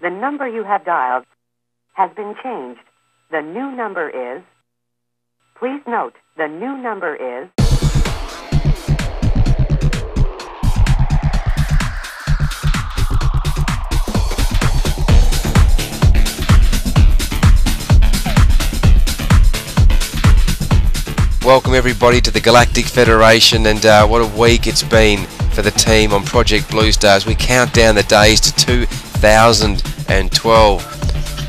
The number you have dialed has been changed. The new number is... Please note, the new number is... Welcome everybody to the Galactic Federation, and what a week it's been for the team on Project Bluestar as we count down the days to 2012.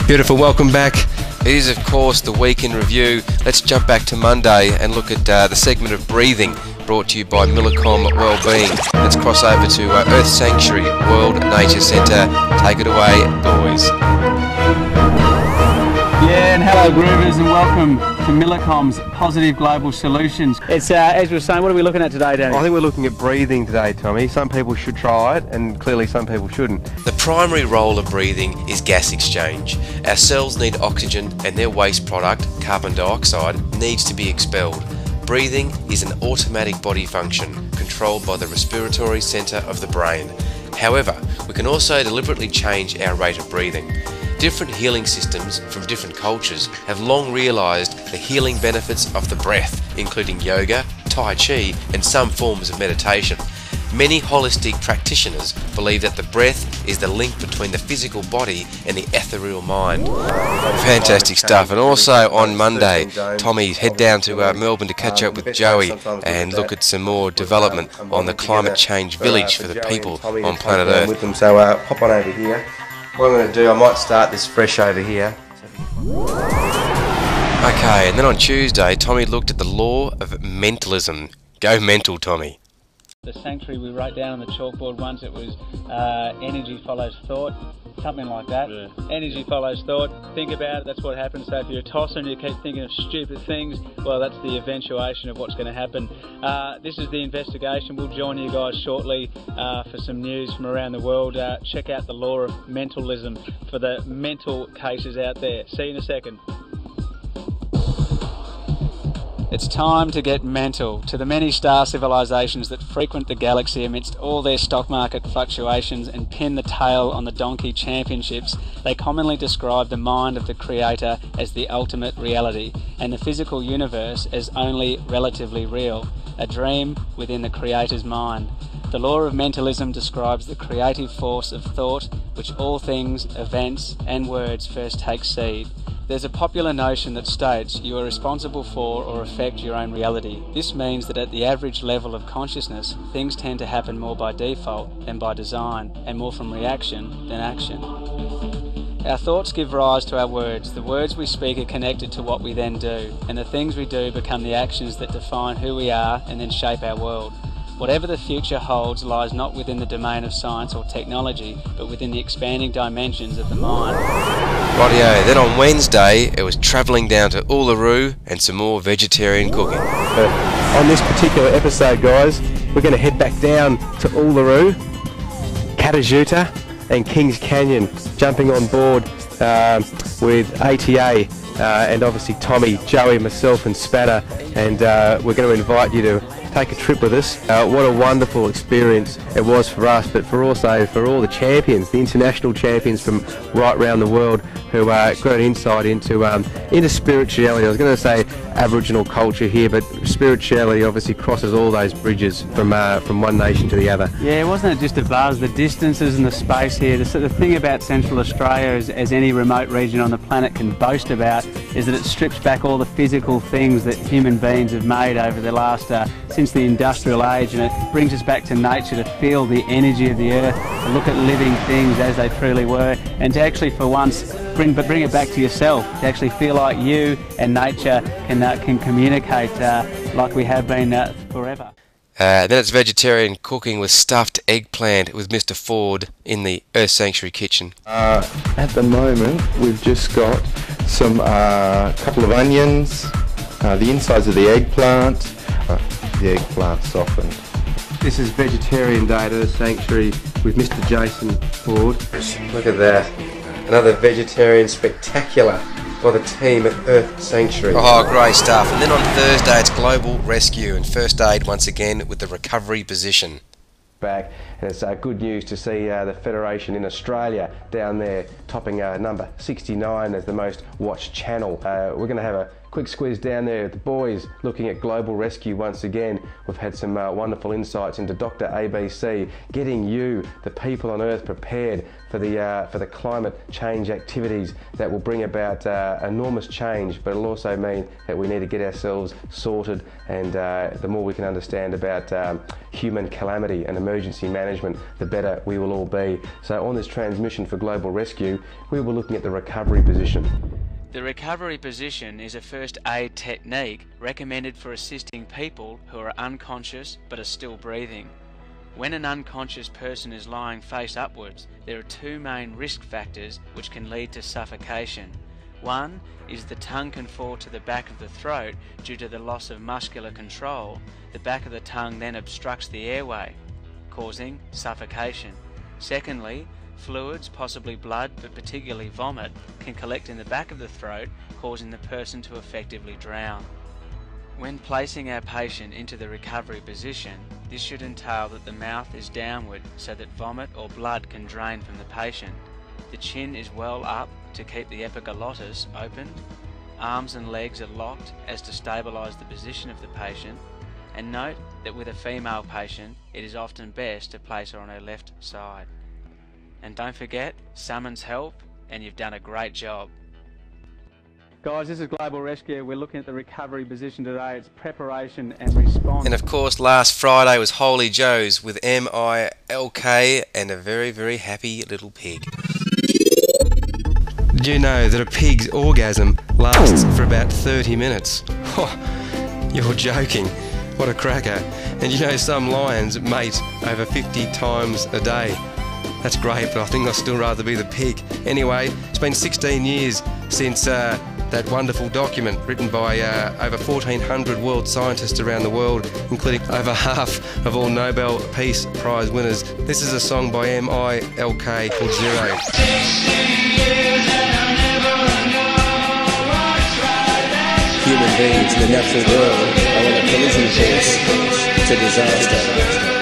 Beautiful, welcome back. It is of course the week in review. Let's jump back to Monday and look at the segment of breathing brought to you by Millicom Wellbeing. Let's cross over to Earth Sanctuary World Nature Centre. Take it away, boys. Yeah, and hello Groovers, and welcome to Millicom's Positive Global Solutions. It's, as we were saying, what are we looking at today, Danny? I think we're looking at breathing today, Tommy. Some people should try it, and clearly some people shouldn't. The primary role of breathing is gas exchange. Our cells need oxygen, and their waste product, carbon dioxide, needs to be expelled. Breathing is an automatic body function controlled by the respiratory centre of the brain. However, we can also deliberately change our rate of breathing. Different healing systems from different cultures have long realised the healing benefits of the breath, including yoga, tai chi and some forms of meditation. Many holistic practitioners believe that the breath is the link between the physical body and the ethereal mind. Fantastic stuff. And also on Monday, Tommy head down to Melbourne to catch up with Joey and look at some more development on the climate change village for the people on planet Earth. So hop on over here. What I'm going to do, I might start this fresh over here. Okay, and then on Tuesday, Tommy looked at the law of mentalism. Go mental, Tommy. The sanctuary we wrote down on the chalkboard once, it was energy follows thought, something like that. Yeah. Energy follows thought, think about it, that's what happens. So if you're a tosser and you keep thinking of stupid things, well, that's the eventuation of what's going to happen. This is the investigation. We'll join you guys shortly for some news from around the world. Check out the law of mentalism for the mental cases out there. See you in a second. It's time to get mental. To the many star civilizations that frequent the galaxy amidst all their stock market fluctuations and pin the tail on the donkey championships, they commonly describe the mind of the Creator as the ultimate reality, and the physical universe as only relatively real, a dream within the Creator's mind. The law of mentalism describes the creative force of thought, which all things, events, and words first take seed. There's a popular notion that states you are responsible for or affect your own reality. This means that at the average level of consciousness, things tend to happen more by default than by design, and more from reaction than action. Our thoughts give rise to our words. The words we speak are connected to what we then do, and the things we do become the actions that define who we are and then shape our world. Whatever the future holds lies not within the domain of science or technology, but within the expanding dimensions of the mind. Rightio, then on Wednesday it was travelling down to Uluru and some more vegetarian cooking. On this particular episode, guys, we're going to head back down to Uluru, Katajuta and Kings Canyon, jumping on board with ATA and obviously Tommy, Joey, myself and Spanner, and we're going to invite you to take a trip with us. What a wonderful experience it was for us, but for also for all the champions, the international champions from right around the world who got an insight into spirituality. I was going to say Aboriginal culture here, but spirituality obviously crosses all those bridges from one nation to the other. Yeah, wasn't it just a buzz? The distances and the space here. The thing about Central Australia, as any remote region on the planet can boast about, is that it strips back all the physical things that human beings have made over the last since the industrial age, and it brings us back to nature to feel the energy of the earth, to look at living things as they truly were, and to actually for once bring it back to yourself, to actually feel like you and nature can communicate like we have been forever. Then it's vegetarian cooking with stuffed eggplant with Mr. Ford in the Earth Sanctuary kitchen. At the moment we've just got some couple of onions, the insides of the eggplant softened. This is Vegetarian Day at Earth Sanctuary with Mr. Jason Ford. Look at that. Another vegetarian spectacular by the team at Earth Sanctuary. Oh, great stuff. And then on Thursday it's Global Rescue and First Aid once again with the recovery position. Back, And it's good news to see the Federation in Australia down there topping number 69 as the most watched channel. We're going to have a quick squeeze down there with the boys looking at global rescue once again. We've had some wonderful insights into Dr. ABC, getting you, the people on Earth, prepared for the climate change activities that will bring about enormous change, but it'll also mean that we need to get ourselves sorted, and the more we can understand about human calamity and emergency management, the better we will all be. So on this transmission for global rescue, we were looking at the recovery position. The recovery position is a first aid technique recommended for assisting people who are unconscious but are still breathing. When an unconscious person is lying face upwards, there are two main risk factors which can lead to suffocation. One is the tongue can fall to the back of the throat due to the loss of muscular control. The back of the tongue then obstructs the airway, causing suffocation. Secondly, fluids, possibly blood, but particularly vomit, can collect in the back of the throat, causing the person to effectively drown. When placing our patient into the recovery position, this should entail that the mouth is downward so that vomit or blood can drain from the patient. The chin is well up to keep the epiglottis open. Arms and legs are locked as to stabilise the position of the patient. And note that with a female patient, it is often best to place her on her left side. And don't forget, summons help, and you've done a great job. Guys, this is Global Rescue. We're looking at the recovery position today. It's preparation and response. And of course, last Friday was Holy Joe's with MILK and a very, very happy little pig. Did you know that a pig's orgasm lasts for about 30 minutes? Oh, you're joking. What a cracker. And you know some lions mate over 50 times a day. That's great, but I think I'd still rather be the pig. Anyway, it's been 16 years since that wonderful document written by over 1,400 world scientists around the world, including over half of all Nobel Peace Prize winners. This is a song by MILK called Zero. Human beings in the natural world are on a collision course to disaster.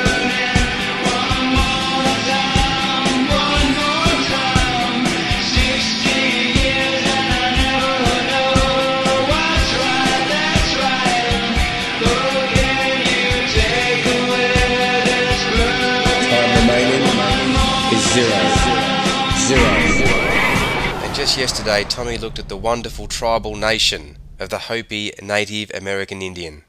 Zero. And just yesterday, Tommy looked at the wonderful tribal nation of the Hopi Native American Indian.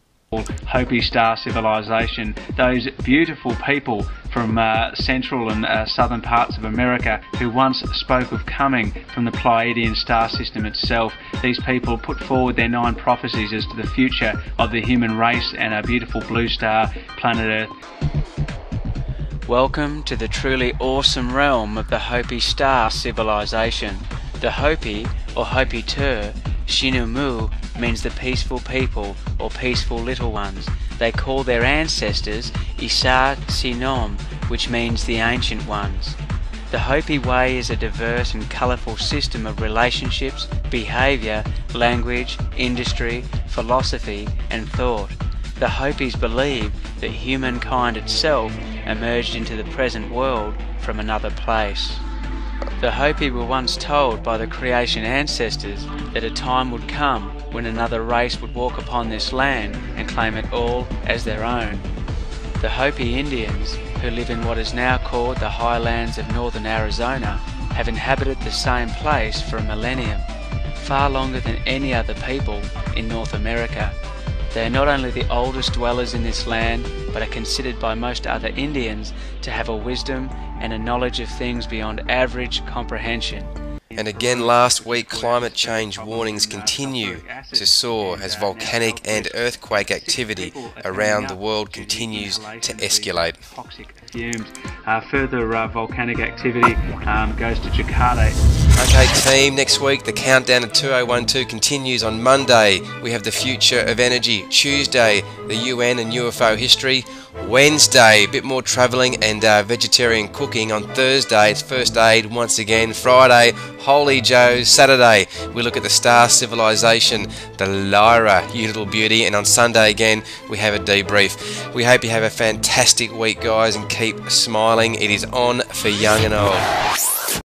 Hopi Star civilization, those beautiful people from central and southern parts of America who once spoke of coming from the Pleiadian star system itself. These people put forward their 9 prophecies as to the future of the human race and our beautiful blue star, planet Earth. Welcome to the truly awesome realm of the Hopi Star civilization. The Hopi, or Hopi Tur, Shinumu, means the peaceful people or peaceful little ones. They call their ancestors Isar Sinom, which means the ancient ones. The Hopi way is a diverse and colourful system of relationships, behaviour, language, industry, philosophy and thought. The Hopis believe that humankind itself emerged into the present world from another place. The Hopi were once told by the creation ancestors that a time would come when another race would walk upon this land and claim it all as their own. The Hopi Indians, who live in what is now called the highlands of northern Arizona, have inhabited the same place for a millennium, far longer than any other people in North America. They are not only the oldest dwellers in this land, but are considered by most other Indians to have a wisdom and a knowledge of things beyond average comprehension. And again last week, climate change warnings continue to soar as volcanic and earthquake activity around the world continues to escalate. Further volcanic activity goes to Jakarta. Okay team, next week the countdown to 2012 continues. On Monday we have the future of energy, Tuesday the UN and UFO history, Wednesday a bit more travelling and vegetarian cooking, on Thursday it's first aid once again, Friday Holy Joe. Saturday, we look at the star civilization, the Lyra, you little beauty. And on Sunday again, we have a debrief. We hope you have a fantastic week, guys, and keep smiling. It is on for young and old.